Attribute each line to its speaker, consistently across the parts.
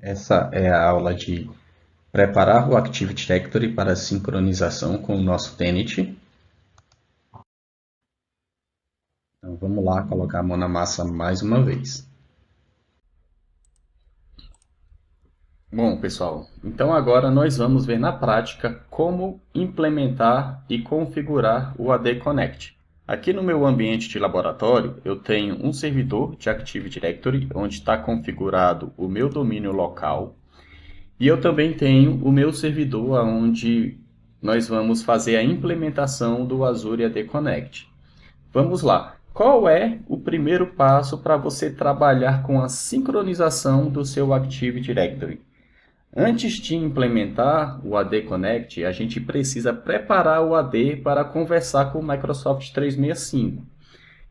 Speaker 1: Essa é a aula de preparar o Active Directory para sincronização com o nosso Tenant. Então vamos lá colocar a mão na massa mais uma vez. Bom, pessoal, então agora nós vamos ver na prática como implementar e configurar o AD Connect. Aqui no meu ambiente de laboratório, eu tenho um servidor de Active Directory, onde está configurado o meu domínio local. E eu também tenho o meu servidor onde nós vamos fazer a implementação do Azure AD Connect. Vamos lá. Qual é o primeiro passo para você trabalhar com a sincronização do seu Active Directory? Antes de implementar o AD Connect, a gente precisa preparar o AD para conversar com o Microsoft 365.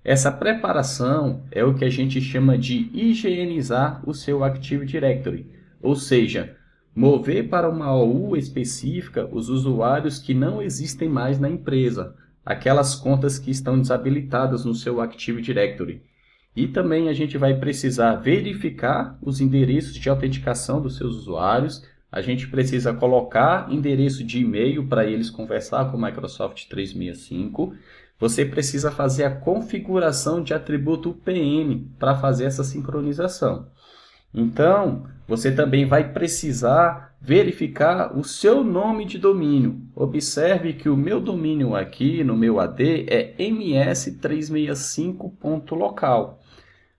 Speaker 1: Essa preparação é o que a gente chama de higienizar o seu Active Directory, ou seja, mover para uma OU específica os usuários que não existem mais na empresa, aquelas contas que estão desabilitadas no seu Active Directory. E também a gente vai precisar verificar os endereços de autenticação dos seus usuários. A gente precisa colocar endereço de e-mail para eles conversar com o Microsoft 365. Você precisa fazer a configuração de atributo UPN para fazer essa sincronização. Então, você também vai precisar verificar o seu nome de domínio. Observe que o meu domínio aqui no meu AD é ms365.local.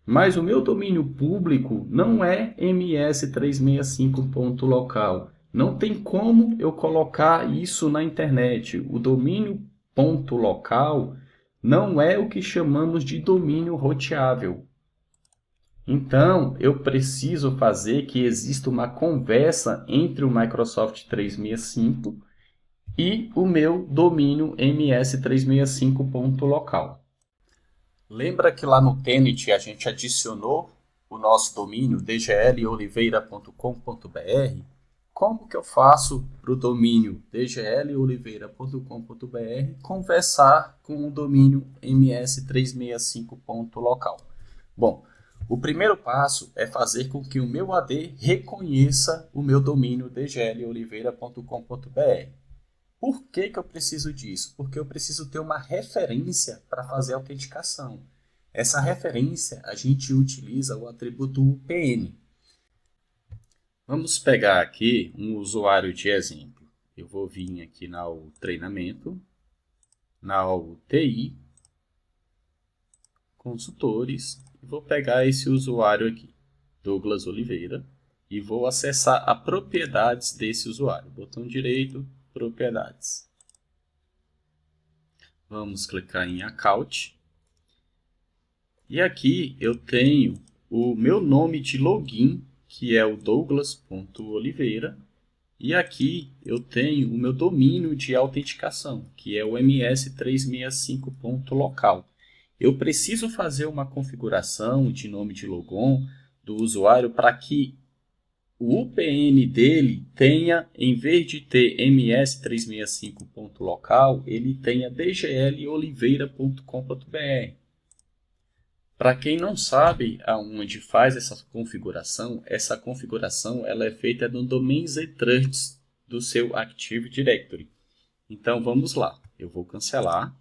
Speaker 1: Mas o meu domínio público não é ms365.local. Não tem como eu colocar isso na internet. O domínio .local não é o que chamamos de domínio roteável. Então, eu preciso fazer que exista uma conversa entre o Microsoft 365 e o meu domínio ms365.local. Lembra que lá no Tenet a gente adicionou o nosso domínio dgloliveira.com.br? Como que eu faço para o domínio dgloliveira.com.br conversar com o domínio ms365.local? Bom, o primeiro passo é fazer com que o meu AD reconheça o meu domínio dgloliveira.com.br. Por que que eu preciso disso? Porque eu preciso ter uma referência para fazer a autenticação. Essa referência a gente utiliza o atributo UPN. Vamos pegar aqui um usuário de exemplo. Eu vou vir aqui na treinamento, na TI, consultores, e vou pegar esse usuário aqui, Douglas Oliveira, e vou acessar a propriedades desse usuário. Botão direito, propriedades. Vamos clicar em Account. E aqui eu tenho o meu nome de login, que é o douglas.oliveira. E aqui eu tenho o meu domínio de autenticação, que é o ms365.local. Eu preciso fazer uma configuração de nome de logon do usuário para que o UPN dele tenha, em vez de ter ms365.local, ele tenha dgloliveira.com.br. Para quem não sabe aonde faz essa configuração ela é feita no Domains and Trusts do seu Active Directory. Então vamos lá, eu vou cancelar.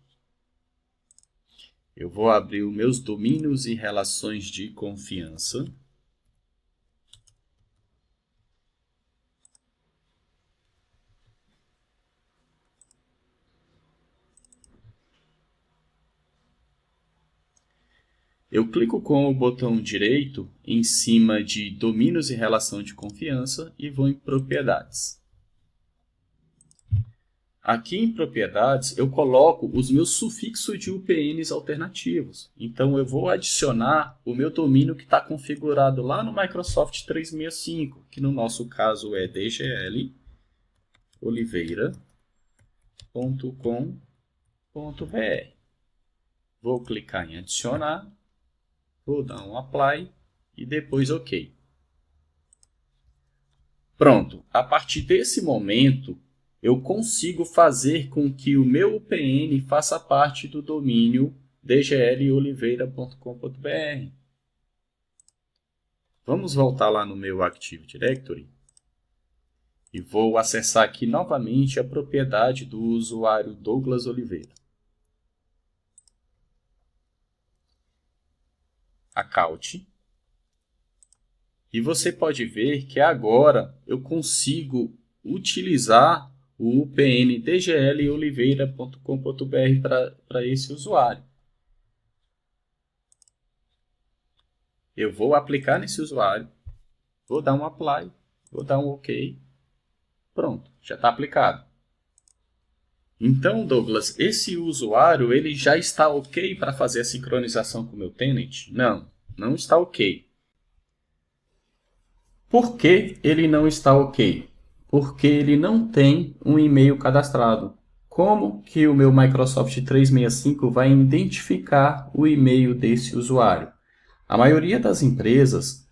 Speaker 1: Eu vou abrir os meus domínios e relações de confiança. Eu clico com o botão direito em cima de domínios e relação de confiança e vou em propriedades. Aqui em propriedades eu coloco os meus sufixos de UPNs alternativos. Então eu vou adicionar o meu domínio que está configurado lá no Microsoft 365, que no nosso caso é dgloliveira.com.br. Vou clicar em adicionar, vou dar um apply e depois OK. Pronto, a partir desse momento eu consigo fazer com que o meu UPN faça parte do domínio dgloliveira.com.br. Vamos voltar lá no meu Active Directory e vou acessar aqui novamente a propriedade do usuário Douglas Oliveira. Account. E você pode ver que agora eu consigo utilizar o pndgloliveira.com.br para esse usuário. Eu vou aplicar nesse usuário, vou dar um apply, vou dar um OK. Pronto, já está aplicado. Então, Douglas, esse usuário ele já está OK para fazer a sincronização com o meu tenant? Não, não está OK. Por que ele não está OK? Porque ele não tem um e-mail cadastrado. Como que o meu Microsoft 365 vai identificar o e-mail desse usuário? A maioria das empresas,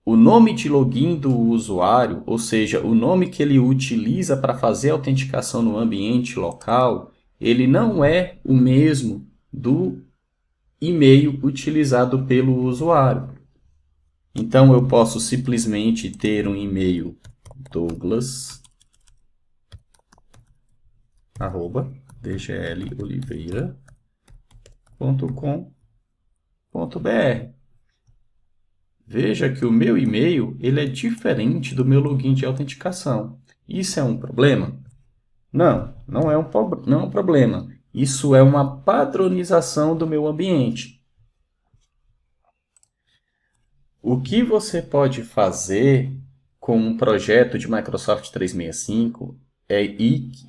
Speaker 1: o nome de login do usuário, ou seja, o nome que ele utiliza para fazer a autenticação no ambiente local, ele não é o mesmo do e-mail utilizado pelo usuário. Então, eu posso simplesmente ter um e-mail douglas@dgloliveira.com.br. Veja que o meu e-mail ele é diferente do meu login de autenticação. Isso é um problema? Não, não é um problema. Isso é uma padronização do meu ambiente. O que você pode fazer com um projeto de Microsoft 365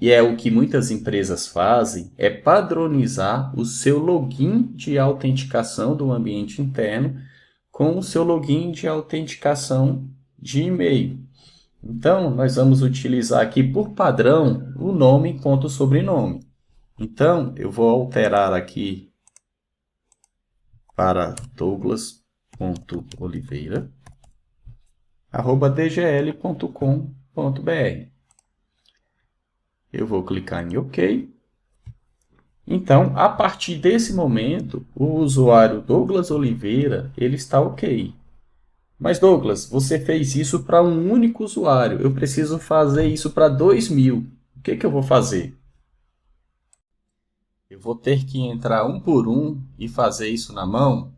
Speaker 1: e é o que muitas empresas fazem, é padronizar o seu login de autenticação do ambiente interno com o seu login de autenticação de e-mail. Então, nós vamos utilizar aqui por padrão o nome ponto sobrenome. Então, eu vou alterar aqui para douglas.oliveira@dgl.com.br. Eu vou clicar em OK. Então, a partir desse momento, o usuário Douglas Oliveira ele está OK. Mas, Douglas, você fez isso para um único usuário. Eu preciso fazer isso para 2.000. O que eu vou fazer? Eu vou ter que entrar um por um e fazer isso na mão?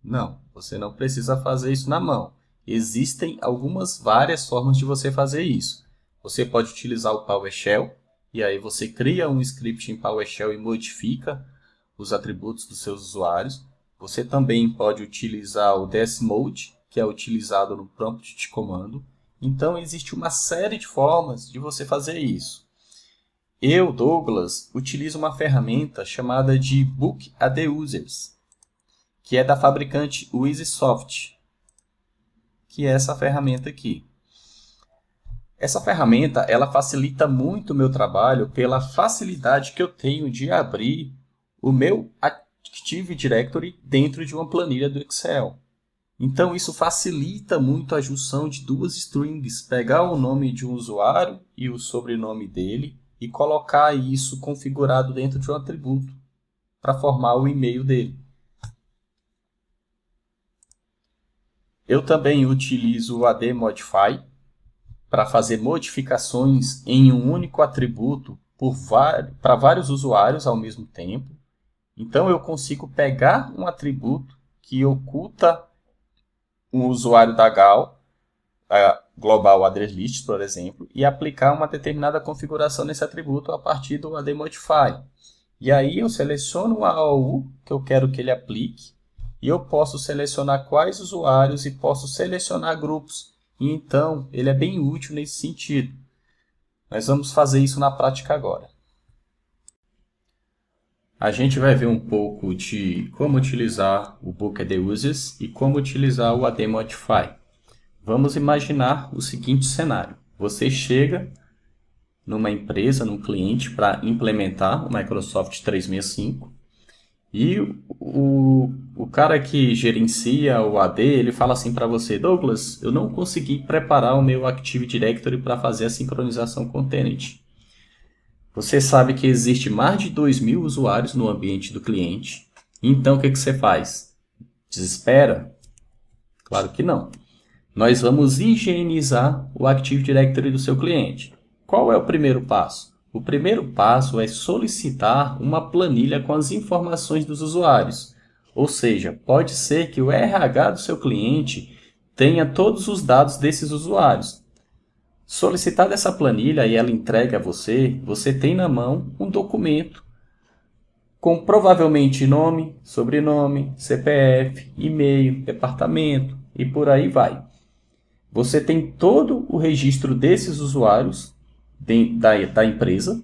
Speaker 1: Não, você não precisa fazer isso na mão. Existem várias formas de você fazer isso. Você pode utilizar o PowerShell, e aí você cria um script em PowerShell e modifica os atributos dos seus usuários. Você também pode utilizar o desmode, que é utilizado no prompt de comando. Então, existe uma série de formas de você fazer isso. Eu, Douglas, utilizo uma ferramenta chamada de Book AD Users, que é da fabricante Easysoft, que é essa ferramenta aqui. Essa ferramenta ela facilita muito o meu trabalho pela facilidade que eu tenho de abrir o meu Active Directory dentro de uma planilha do Excel. Então, isso facilita muito a junção de duas strings, pegar o nome de um usuário e o sobrenome dele e colocar isso configurado dentro de um atributo para formar o e-mail dele. Eu também utilizo o AD Modify para fazer modificações em um único atributo para vários usuários ao mesmo tempo. Então, eu consigo pegar um atributo que oculta um usuário da GAL, a Global Address List, por exemplo, e aplicar uma determinada configuração nesse atributo a partir do AD Modify. E aí eu seleciono a AOU que eu quero que ele aplique, e eu posso selecionar quais usuários e posso selecionar grupos. E então, ele é bem útil nesse sentido. Nós vamos fazer isso na prática agora. A gente vai ver um pouco de como utilizar o Book AD Users e como utilizar o AD Modify. Vamos imaginar o seguinte cenário. Você chega numa empresa, num cliente, para implementar o Microsoft 365 e o cara que gerencia o AD, ele fala assim para você: Douglas, eu não consegui preparar o meu Active Directory para fazer a sincronização com o tenant. Você sabe que existe mais de 2.000 usuários no ambiente do cliente. Então, o que você faz? Desespera? Claro que não. Nós vamos higienizar o Active Directory do seu cliente. Qual é o primeiro passo? O primeiro passo é solicitar uma planilha com as informações dos usuários. Ou seja, pode ser que o RH do seu cliente tenha todos os dados desses usuários. Solicitada essa planilha e ela entrega a você, você tem na mão um documento com provavelmente nome, sobrenome, CPF, e-mail, departamento e por aí vai. Você tem todo o registro desses usuários da empresa.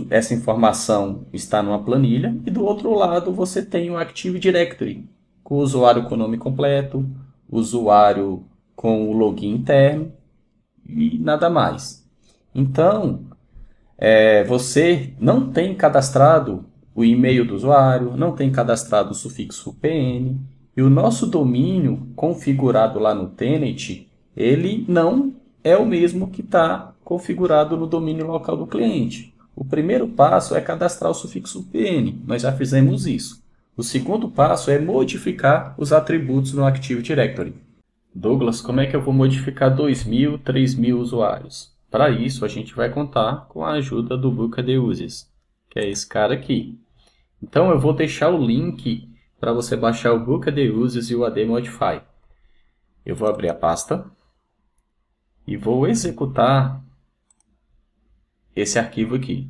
Speaker 1: Essa informação está numa planilha. E do outro lado você tem o Active Directory, com o usuário com o nome completo, usuário com o login interno e nada mais. Então, você não tem cadastrado o e-mail do usuário, não tem cadastrado o sufixo PN, e o nosso domínio configurado lá no Tenant, ele não é o mesmo que está configurado no domínio local do cliente. O primeiro passo é cadastrar o sufixo PN, nós já fizemos isso. O segundo passo é modificar os atributos no Active Directory. Douglas, como é que eu vou modificar 2.000, 3.000 usuários? Para isso, a gente vai contar com a ajuda do Bookadeuses, que é esse cara aqui. Então, eu vou deixar o link para você baixar o Bookadeuses e o AD Modify. Eu vou abrir a pasta e vou executar esse arquivo aqui.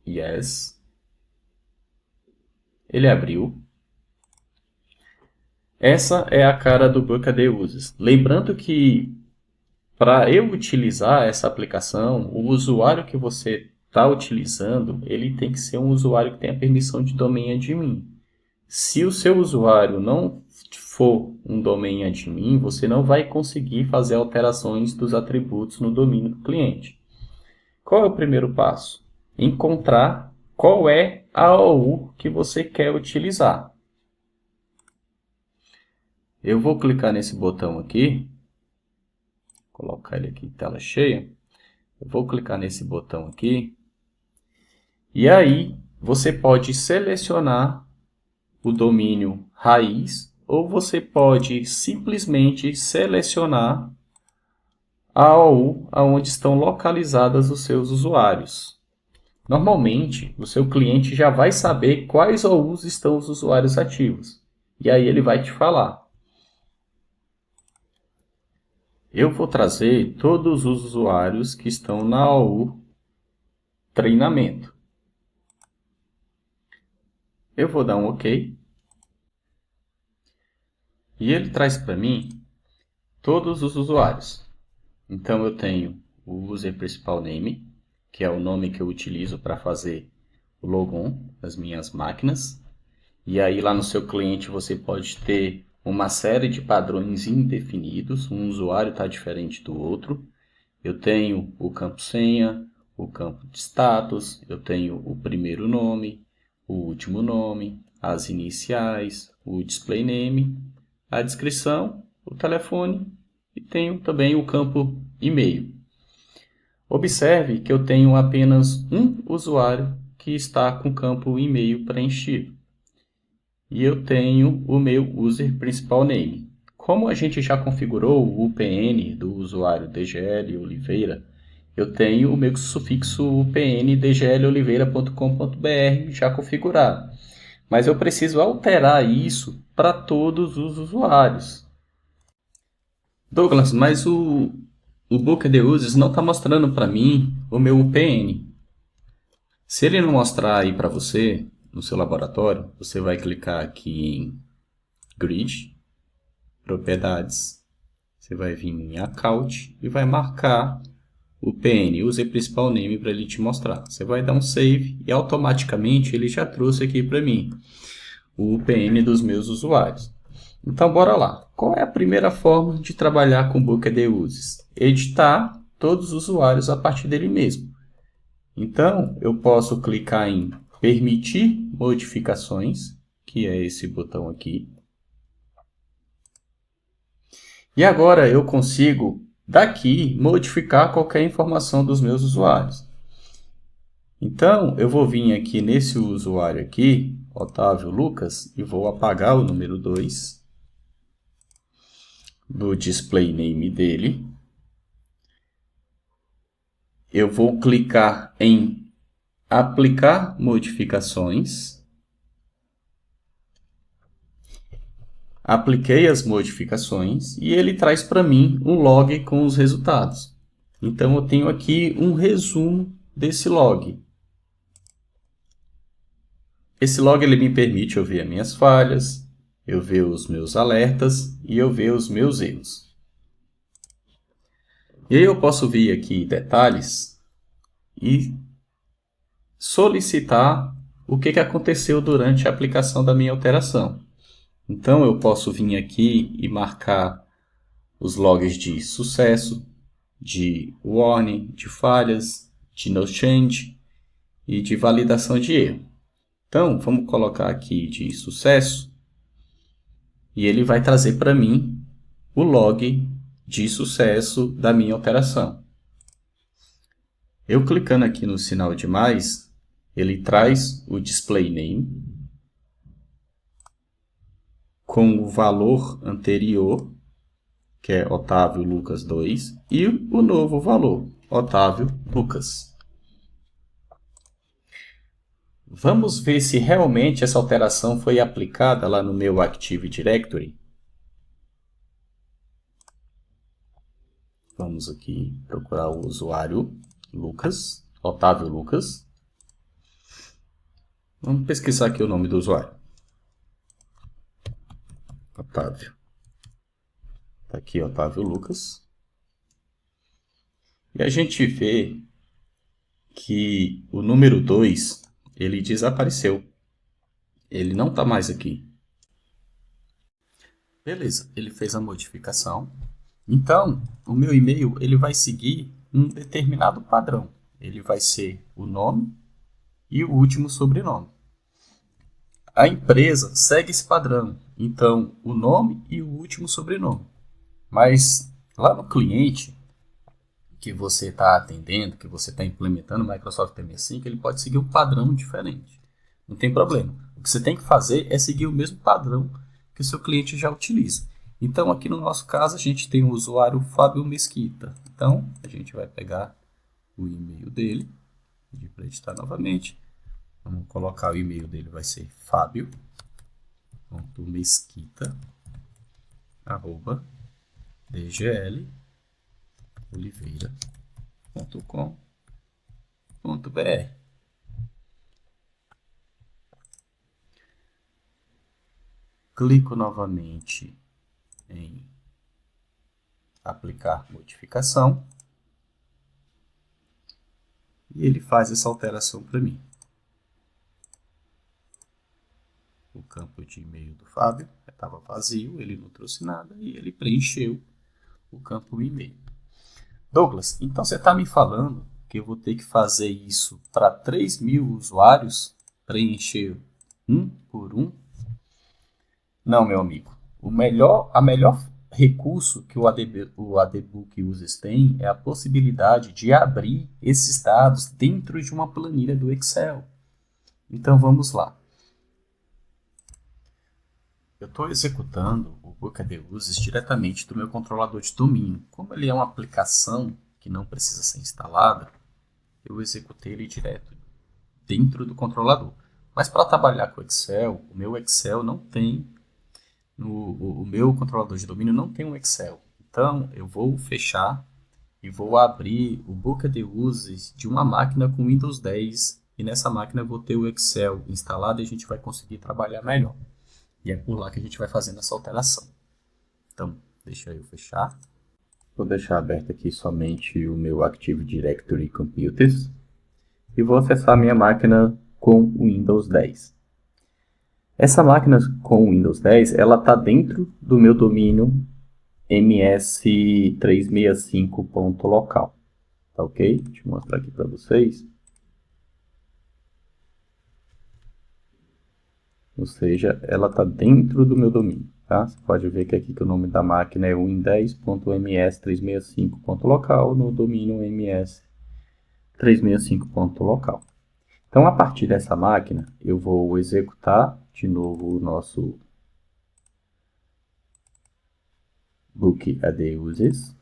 Speaker 1: Yes. Ele abriu. Essa é a cara do Bookadeuses. Lembrando que para eu utilizar essa aplicação, o usuário que você está utilizando, ele tem que ser um usuário que tenha permissão de domain admin. Se o seu usuário não for um domain admin, você não vai conseguir fazer alterações dos atributos no domínio do cliente. Qual é o primeiro passo? Encontrar qual é a AOU que você quer utilizar. Eu vou clicar nesse botão aqui, colocar ele aqui em tela cheia. Eu vou clicar nesse botão aqui. E aí, você pode selecionar o domínio raiz ou você pode simplesmente selecionar a AOU onde estão localizadas os seus usuários. Normalmente, o seu cliente já vai saber quais AOUs estão os usuários ativos. E aí ele vai te falar. Eu vou trazer todos os usuários que estão na AOU treinamento. Eu vou dar um OK. E ele traz para mim todos os usuários. Então eu tenho o user principal name, que é o nome que eu utilizo para fazer o logon das minhas máquinas. E aí lá no seu cliente você pode ter uma série de padrões indefinidos, um usuário está diferente do outro. Eu tenho o campo senha, o campo de status, eu tenho o primeiro nome, o último nome, as iniciais, o display name, a descrição, o telefone e tenho também o campo e-mail. Observe que eu tenho apenas um usuário que está com o campo e-mail preenchido. E eu tenho o meu user principal name. Como a gente já configurou o UPN do usuário DGL Oliveira, eu tenho o meu sufixo UPN dgloliveira.com.br já configurado. Mas eu preciso alterar isso para todos os usuários. Douglas, mas o Bookadeuses não está mostrando para mim o meu UPN. Se ele não mostrar aí para você, no seu laboratório, você vai clicar aqui em Grid, Propriedades, você vai vir em Account e vai marcar o PN, User Principal Name, para ele te mostrar. Você vai dar um Save e automaticamente ele já trouxe aqui para mim o PN dos meus usuários. Então, bora lá. Qual é a primeira forma de trabalhar com Bookadeuses? Editar todos os usuários a partir dele mesmo. Então, eu posso clicar em Permitir modificações, que é esse botão aqui. E agora eu consigo, daqui, modificar qualquer informação dos meus usuários. Então, eu vou vir aqui nesse usuário aqui Otávio Lucas e vou apagar o número 2 do display name dele. Eu vou clicar em aplicar modificações. Apliquei as modificações e ele traz para mim um log com os resultados. Então eu tenho aqui um resumo desse log. Esse log ele me permite eu ver as minhas falhas, eu ver os meus alertas e eu ver os meus erros. E aí eu posso vir aqui detalhes e solicitar o que aconteceu durante a aplicação da minha alteração. Então eu posso vir aqui e marcar os logs de sucesso, de warning, de falhas, de no change e de validação de erro. Então vamos colocar aqui de sucesso e ele vai trazer para mim o log de sucesso da minha alteração. Eu clicando aqui no sinal de mais, ele traz o display name com o valor anterior, que é Otávio Lucas 2, e o novo valor, Otávio Lucas. Vamos ver se realmente essa alteração foi aplicada lá no meu Active Directory. Vamos aqui procurar o usuário Lucas, Otávio Lucas. Vamos pesquisar aqui o nome do usuário. Otávio. Está aqui Otávio Lucas. E a gente vê que o número 2, ele desapareceu. Ele não está mais aqui. Beleza, ele fez a modificação. Então, o meu e-mail ele vai seguir um determinado padrão. Ele vai ser o nome e o último sobrenome. A empresa segue esse padrão. Então, o nome e o último sobrenome. Mas lá no cliente que você está atendendo, que você está implementando o Microsoft 365, ele pode seguir um padrão diferente. Não tem problema. O que você tem que fazer é seguir o mesmo padrão que o seu cliente já utiliza. Então, aqui no nosso caso, a gente tem o usuário Fábio Mesquita. Então, a gente vai pegar o e-mail dele, pedir para editar novamente. Vamos colocar o e-mail dele, vai ser fabio.mesquita@dgloliveira.com.br. Clico novamente em aplicar modificação e ele faz essa alteração para mim. O campo de e-mail do Fábio estava vazio, ele não trouxe nada e ele preencheu o campo e-mail. Douglas, então você está me falando que eu vou ter que fazer isso para 3.000 usuários, preencher um por um? Não, meu amigo. A melhor recurso que o ADBook Users tem é a possibilidade de abrir esses dados dentro de uma planilha do Excel. Então vamos lá. Eu estou executando o Book Users diretamente do meu controlador de domínio. Como ele é uma aplicação que não precisa ser instalada, eu executei ele direto dentro do controlador. Mas para trabalhar com o Excel, o meu Excel não tem, o meu controlador de domínio não tem um Excel. Então eu vou fechar e vou abrir o Book Users de uma máquina com Windows 10 e nessa máquina eu vou ter o Excel instalado e a gente vai conseguir trabalhar melhor. E é por lá que a gente vai fazendo essa alteração. Então, deixa eu fechar. Vou deixar aberto aqui somente o meu Active Directory Computers. E vou acessar a minha máquina com o Windows 10. Essa máquina com o Windows 10, ela está dentro do meu domínio ms365.local. Tá ok? Deixa eu mostrar aqui para vocês. Ou seja, ela está dentro do meu domínio. Tá? Você pode ver que aqui que o nome da máquina é win10.ms365.local no domínio ms365.local. Então, a partir dessa máquina, eu vou executar de novo o nosso book AD uses.